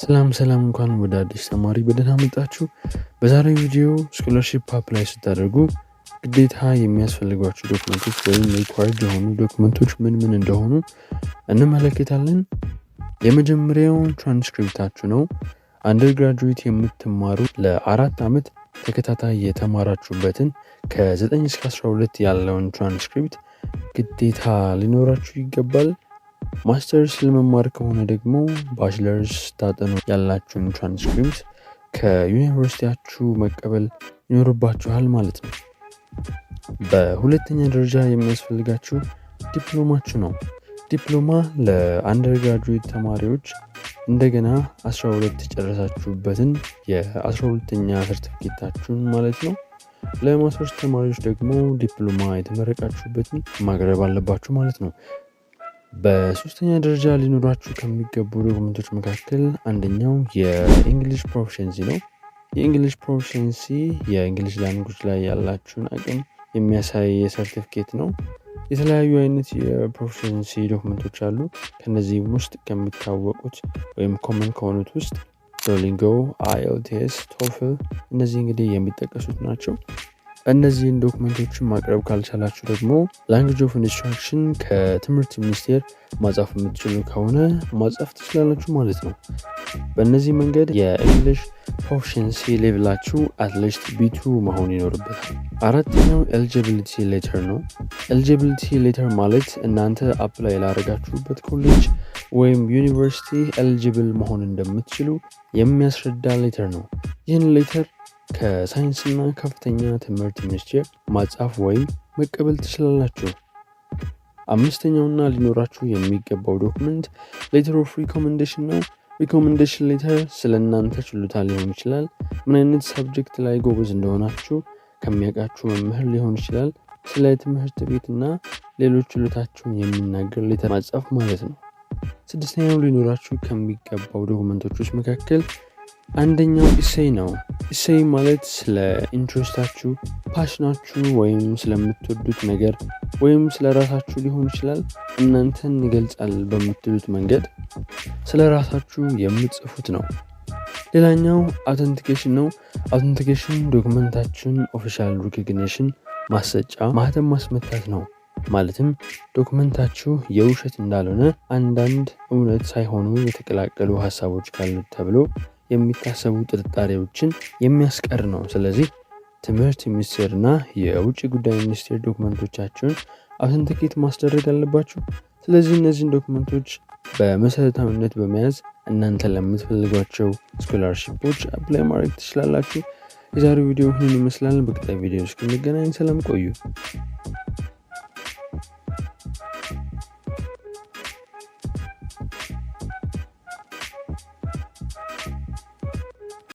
ሰላም እንኳን ወደ አዲስ ተማሪ በደህና መጣችሁ። በዛሬው ቪዲዮ ስኮላርሺፕ አፕላይ ስታደርጉ ግዴታ የሚያስፈልጓችሁ ዶክመንቶች ወይም ሪኳየርድ የሆኑ ዶክመንቶች ምን እንደሆኑ እንመለከታለን። የመጀመሪያው ትራንስክሪፕታችሁ ነው። አንደርግራጁዌት የምትማሩ ለ4 ዓመት ተከታታይ የተማራችሁበትን ከ9 እስከ 12 ያለውን ትራንስክሪፕት ግዴታ ሊኖራችሁ ይገባል። ማስተርስ ለመማር ከሆነ ደግሞ ባችለርስ ታጠኑ ያላችሁን ትራንስክሪፕት ከዩኒቨርሲቲያችሁ መቀበል ይኖርባችኋል ማለት ነው። በሁለተኛ ደረጃ የሚያስፈልጋችሁ ዲፕሎማችሁ ነው። ዲፕሎማ ለአንደርግራጁዌት ተማሪዎች እንደገና 12 ጨረሳችሁበትን የ12ኛ ሰርቲፊኬታችሁን ማለት ነው። ለማስተርስ ተማሪዎች ደግሞ ዲፕሎማ የተመረቃችሁበትን ማቅረብ አለባችሁ ማለት ነው። በሶስተኛ ደረጃ ሊኖራችሁ ከሚገቡ ዶክመንቶች መካከል አንደኛው የእንግሊሽ ፕሮፊሸንሲ ነው። የእንግሊሽ ፕሮፊሸንሲ የእንግሊሽ ላንጉጅ ላይ ያላችሁን አቅም የሚያሳይ ሰርቲፊኬት ነው። የተለያዩ አይነት የፕሮፊሸንሲ ዶክመንቶች አሉ። ከነዚህም ውስጥ ከሚታወቁት ወይም ኮመን ከሆኑት ውስጥ ዶሊንጎ፣ IELTS፣ ቶፍል እነዚህ እንግዲህ የሚጠቀሱት ናቸው። እነዚህን ዶክመንቶችን ማቅረብ ካልቻላችሁ ደግሞ ላንጉጅ ኦፍ ኢንስትራክሽን ከትምህርት ሚኒስቴር ማጻፍ የምትችሉ ከሆነ ማጻፍ ትችላላችሁ ማለት ነው። በእነዚህ መንገድ የእንግሊሽ ፕሮፊሸንሲ ሌቭላችሁ አትሊስት B2 መሆን ይኖርበታል። አራተኛው ኤሊጂቢሊቲ ሌተር ነው። ኤሊጂቢሊቲ ሌተር ማለት እናንተ አፕላይ ላደረጋችሁበት ኮሌጅ ወይም ዩኒቨርሲቲ ኤሊጂብል መሆን እንደምትችሉ የሚያስረዳ ሌተር ነው። ይህን ሌተር ከሳይንስና ከፍተኛ ትምህርት ሚኒስቴር ማጻፍ ወይም መቀበል ትችላላችሁ። አምስተኛውና ሊኖራችሁ የሚገባው ዶክመንት ሌተር ኦፍ ሪኮሜንዴሽን ነው። ሪኮሜንዴሽን ሌተር ስለ እናንተ ችሎታ ሊሆን ይችላል። ምን አይነት ሰብጀክት ላይ ጎበዝ እንደሆናችሁ ከሚያውቃችሁ መምህር ሊሆን ይችላል። ስለ ትምህርት ቤትና ሌሎች ችሎታችሁን የሚናገር ሌተር ማጻፍ ማለት ነው። ስድስተኛው ሊኖራችሁ ከሚገባው ዶክመንቶች ውስጥ መካከል አንደኛው ኢሴይ ነው። ኢሴይ ማለት ስለ ኢንትረስታችሁ፣ ፓሽናችሁ ወይም ስለምትወዱት ነገር ወይም ስለ ራሳችሁ ሊሆን ይችላል። እናንተን ይገልጻል በምትሉት መንገድ ስለ ራሳችሁ የምትጽፉት ነው። ሌላኛው አውተንቲኬሽን ነው። አውተንቲኬሽን ዶክመንታችሁን ኦፊሻል ሪኮግኒሽን ማሰጫ ማህተም ማስመታት ነው። ማለትም ዶክመንታችሁ የውሸት እንዳልሆነ አንዳንድ እውነት ሳይሆኑ የተቀላቀሉ ሀሳቦች ካሉት ተብሎ የሚታሰቡ ጥርጣሬዎችን የሚያስቀር ነው። ስለዚህ ትምህርት ሚኒስቴርና የውጭ ጉዳይ ሚኒስቴር ዶክመንቶቻችሁን አውተንቲኬት ማስደረግ አለባችሁ። ስለዚህ እነዚህን ዶክመንቶች በመሰረታዊነት በመያዝ እናንተ ለምትፈልጓቸው ስኮላርሺፖች አፕላይ ማድረግ ትችላላችሁ። የዛሬው ቪዲዮ ይህን ይመስላል። በቀጣይ ቪዲዮ እስክንገናኝ ሰላም ቆዩ።